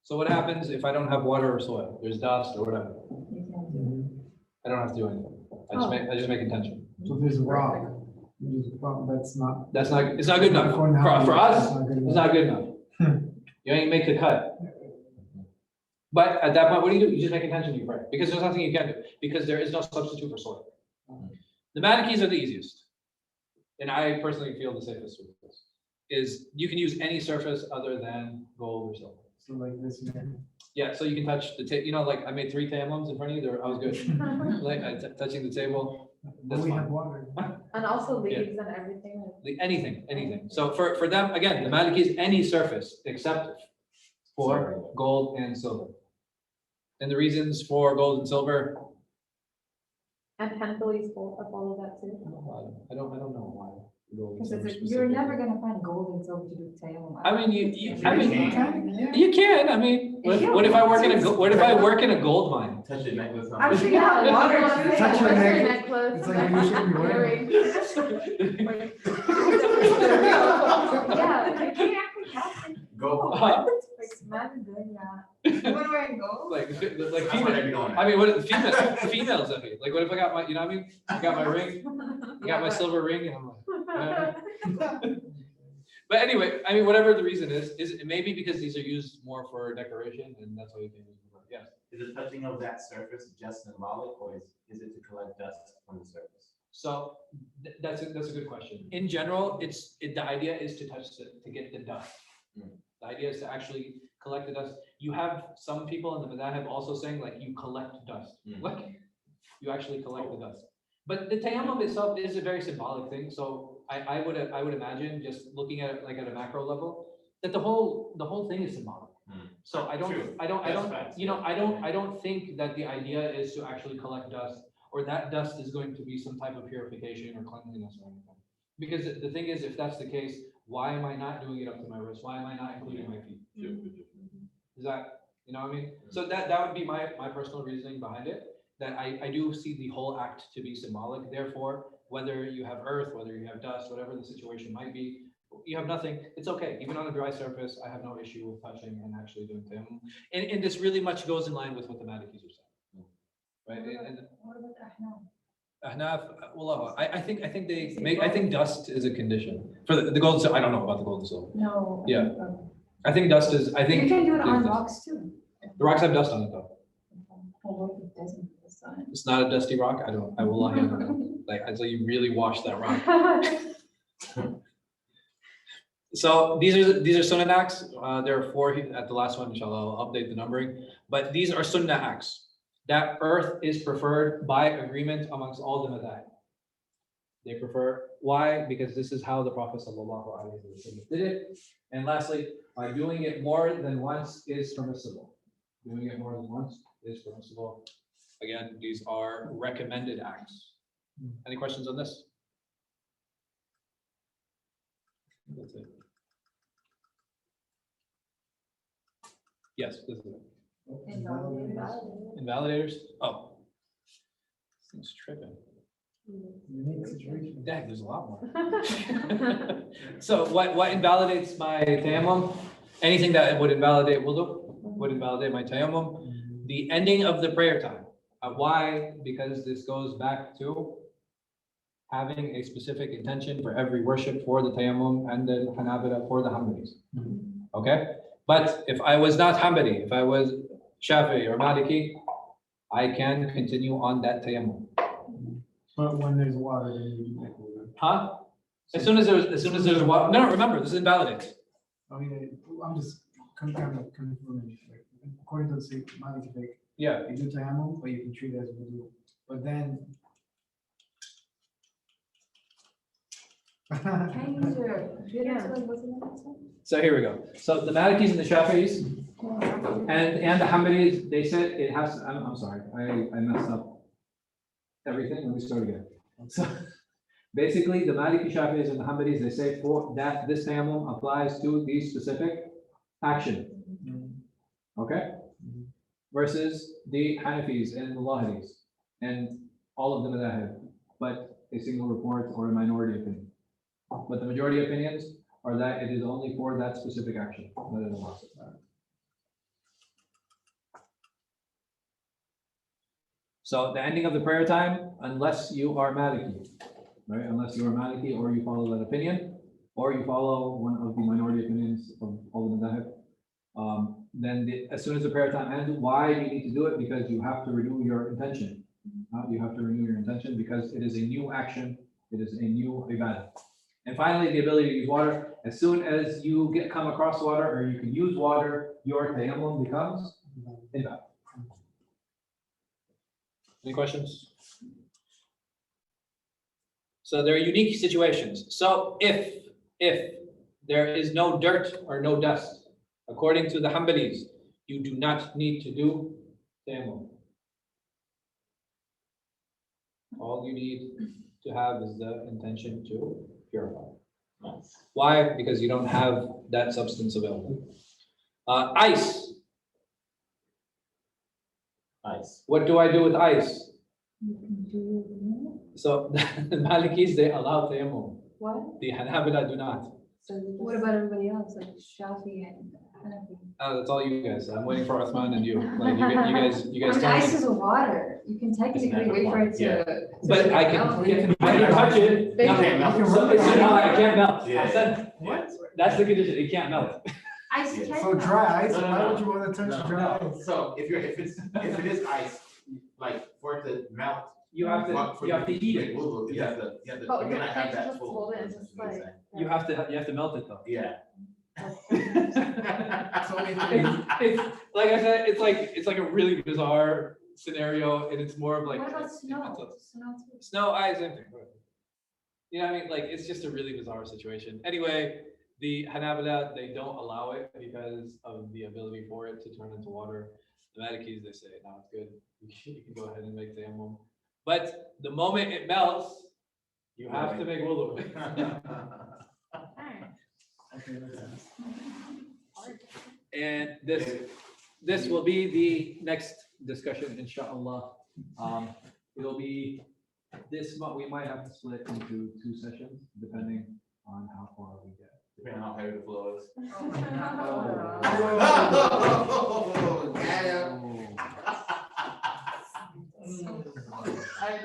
Speaker 3: So what happens if I don't have water or soil? There's dust or whatever. I don't have to do anything. I just make intention.
Speaker 1: So there's rock. That's not.
Speaker 3: It's not good enough. For us, it's not good enough. You ain't make the cut. But at that point, what do? You just make intention, you pray. Because there's nothing you can do. Because there is no substitute for soil. The Malikis are the easiest. And I personally feel the safest with this. Is you can use any surface other than gold or silver.
Speaker 1: So like this.
Speaker 3: Yeah, so you can touch the table. Like I made 3 tayammums in front of you. I was good. Like touching the table. That's
Speaker 1: We have
Speaker 3: fine.
Speaker 1: water.
Speaker 7: and also leaves and everything.
Speaker 3: Anything. So for them, again, the Malikis, any surface except for gold and silver. And the reasons for gold and silver,
Speaker 7: And Ḥanbalis follow that too.
Speaker 3: I don't know why. Gold and
Speaker 5: Because
Speaker 3: silver
Speaker 5: you're
Speaker 3: specifically.
Speaker 5: never gonna find gold and silver to do tayammum.
Speaker 3: I mean,
Speaker 1: Yeah.
Speaker 3: you can. I mean, what if I work in a gold mine?
Speaker 6: touch your necklace.
Speaker 5: I'm sure you have water too.
Speaker 1: Touch your
Speaker 7: Touch
Speaker 1: necklace. It's like you should be wearing.
Speaker 7: Yeah, you can't actually have it.
Speaker 6: Go.
Speaker 7: Imagine doing that.
Speaker 5: You wanna wear gold?
Speaker 3: Like
Speaker 6: That's where
Speaker 3: female.
Speaker 6: they'd be going.
Speaker 3: I mean, what if females? I mean, like, what if I got my, you know what I mean? I got my ring, I got my silver ring, and I'm like. But anyway, I mean, whatever the reason is it maybe because these are used more for decoration, and that's why you can use them. Yes.
Speaker 6: Is the touching of that surface just symbolic, or is it to collect dust from the surface?
Speaker 3: So that's a good question. In general, the idea is to touch to get the dust.
Speaker 6: Mm.
Speaker 3: The idea is to actually collect the dust. You have some people in the madhāhib also saying like you collect dust.
Speaker 6: Mm.
Speaker 3: Like you actually collect the dust. But the tayammum itself is a very symbolic thing. So I would imagine, just looking at it like at a macro level, that the whole thing is symbolic.
Speaker 6: Mm.
Speaker 3: So I
Speaker 6: True. That's facts, yeah.
Speaker 3: I don't think that the idea is to actually collect dust, or that dust is going to be some type of purification or cleanliness or anything. Because the thing is, if that's the case, why am I not doing it up to my wrist? Why am I not including my feet? Is that, you know what I mean? So that would be my personal reasoning behind it, that I do see the whole act to be symbolic. Therefore, whether you have earth, whether you have dust, whatever the situation might be, you have nothing, it's okay. Even on a dry surface, I have no issue with touching and actually doing tayammum. And this really much goes in line with what the Malikis are saying. Right? And
Speaker 4: What about Ahnaf?
Speaker 3: Ahnaf, well, I think they make, I think dust is a condition for the gold. I don't know about the gold and silver.
Speaker 4: No.
Speaker 3: Yeah. I think dust is, I think.
Speaker 4: You can do it on
Speaker 3: there's dust.
Speaker 4: rocks too.
Speaker 3: The rocks have dust on it though.
Speaker 4: Oh, it doesn't. It's on it.
Speaker 3: It's not a dusty rock. I will lie on it. Like, until you really wash that rock. So these are sunnah acts. There are 4 at the last one, inshallah, I'll update the numbering. But these are sunnah acts. That earth is preferred by agreement amongst all the madhāhib. They prefer, why? Because this is how the Prophet ﷺ did it. And lastly, doing it more than once is permissible. Doing it more than once is permissible. Again, these are recommended acts. Any questions on this? That's it. Yes, this is it. Invalidators? Oh. This thing's tripping.
Speaker 1: Unique situation.
Speaker 3: Dang, there's a lot more. So what invalidates my tayammum? Anything that would invalidate wudu, would invalidate my tayammum. The ending of the prayer time. Why? Because this goes back to having a specific intention for every worship for the tayammum, and then Hanabila for the Ḥanbalis. Okay? But if I was not Ḥanbali, if I was Shafi'i or Maliki, I can continue on that tayammum.
Speaker 1: But when there's water, then you make water.
Speaker 3: Huh? As soon as there's water. No, remember, this invalidates.
Speaker 1: Oh, yeah, I'm just kind of confirming, like, according to the Malik, like,
Speaker 3: Yeah.
Speaker 1: you do tayammum, but you can treat it as wudu. But then.
Speaker 5: Can you use your
Speaker 7: Yeah.
Speaker 5: what's the next one?
Speaker 3: So here we go. So the Malikis and the Shafi'is and the Ḥanbalis, they said it has. I'm sorry, I messed up everything. Let me start again. So basically, the Maliki Shafi'is and the Ḥanbalis, they say for that this tayammum applies to the specific action. Okay. Versus the Hanafis and the Lahidis and all of the madhāhib, but a single report or a minority opinion. But the majority opinions are that it is only for that specific action. That is Allah. So the ending of the prayer time, unless you are Maliki, right? Unless you are Maliki or you follow that opinion, or you follow one of the minority opinions of all the madhāhib, then as soon as the prayer time ends, why do you need to do it? Because you have to renew your intention. You have to renew your intention because it is a new action. It is a new ibadah. And finally, the ability to use water. As soon as you come across water or you can use water, your tayammum becomes invalid. Any questions? So there are unique situations. So if there is no dirt or no dust, according to the Ḥanbalis, you do not need to do tayammum. All you need to have is the intention to purify. Why? Because you don't have that substance available. Ice.
Speaker 6: Ice.
Speaker 3: What do I do with ice? So the Malikis, they allow tayammum.
Speaker 5: What?
Speaker 3: The Hanabila do not.
Speaker 5: So what about everybody else, like Shafi and
Speaker 3: That's all you guys. I'm waiting for Uthman and you. Like you guys tell
Speaker 5: Ice
Speaker 3: me.
Speaker 5: is water. You can technically wait for it to.
Speaker 3: But I can touch it.
Speaker 7: Big-
Speaker 3: Nothing. I can't melt.
Speaker 6: Yeah.
Speaker 3: I said, that's the condition. It can't melt.
Speaker 5: Ice
Speaker 6: Yeah.
Speaker 5: can.
Speaker 1: So dry ice,
Speaker 6: No, no,
Speaker 1: why
Speaker 6: no.
Speaker 1: would you wanna touch dry ice?
Speaker 6: So if it is ice, like for it to melt.
Speaker 3: You have to heat it.
Speaker 6: You have to,
Speaker 7: Oh,
Speaker 6: you're
Speaker 7: you
Speaker 6: gonna have
Speaker 7: can't
Speaker 6: that
Speaker 7: just
Speaker 6: full.
Speaker 7: hold it and just
Speaker 6: that's what
Speaker 7: like.
Speaker 6: you're
Speaker 3: You have to melt it though.
Speaker 6: saying.
Speaker 1: So
Speaker 3: It's like I said, it's like a really bizarre scenario, and it's more of like
Speaker 5: What about snow?
Speaker 3: snow, ice, same thing. You know what I mean? Like it's just a really bizarre situation. Anyway, the Hanabila, they don't allow it because of the ability for it to turn into water. The Malikis, they say, no, it's good. You can go ahead and make tayammum. But the moment it melts, you have to make wudu. And this will be the next discussion, inshallah. It'll be this month. We might have to split into 2 sessions, depending on how far we get.
Speaker 6: Depending on how heavy the flow is.
Speaker 5: Oh,
Speaker 7: I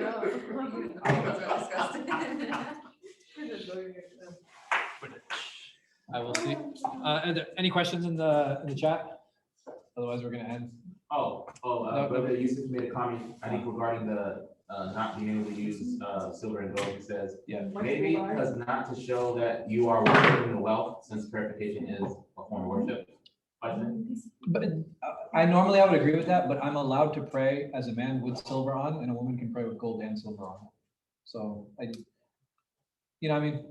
Speaker 3: I will see. Are there any questions in the chat? Otherwise, we're gonna end.
Speaker 6: Brother Yusuf made a comment, I think regarding the, not being able to use, silver and gold, he says,
Speaker 3: Yeah.
Speaker 6: maybe because not to show that you are worshiping the wealth, since purification is a form of worship. Question?
Speaker 3: But I would agree with that, but I'm allowed to pray as a man with silver on, and a woman can pray with gold and silver on. So you know, what I mean,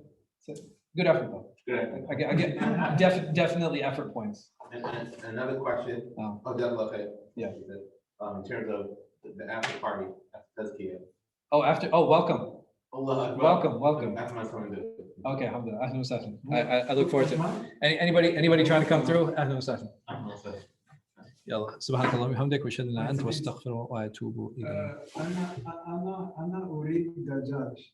Speaker 3: it's a good effort though.
Speaker 6: Good.
Speaker 3: I get definitely effort points.
Speaker 6: And another question.
Speaker 3: Oh.
Speaker 6: Okay.
Speaker 3: Yeah.
Speaker 6: In terms of the after party, after Tazkiyah.
Speaker 3: Welcome. Welcome.
Speaker 6: That's my son to do.
Speaker 3: Okay, alhamdulillah. Ahlan wa sahlan. I look forward to it. Anybody trying to come through? Ahlan wa sahlan. يلا سبحانك اللهم وبحمدك واشهد ان لا اله الا انت واستغفر واتوب اليك.
Speaker 1: أنا أريد دجاج.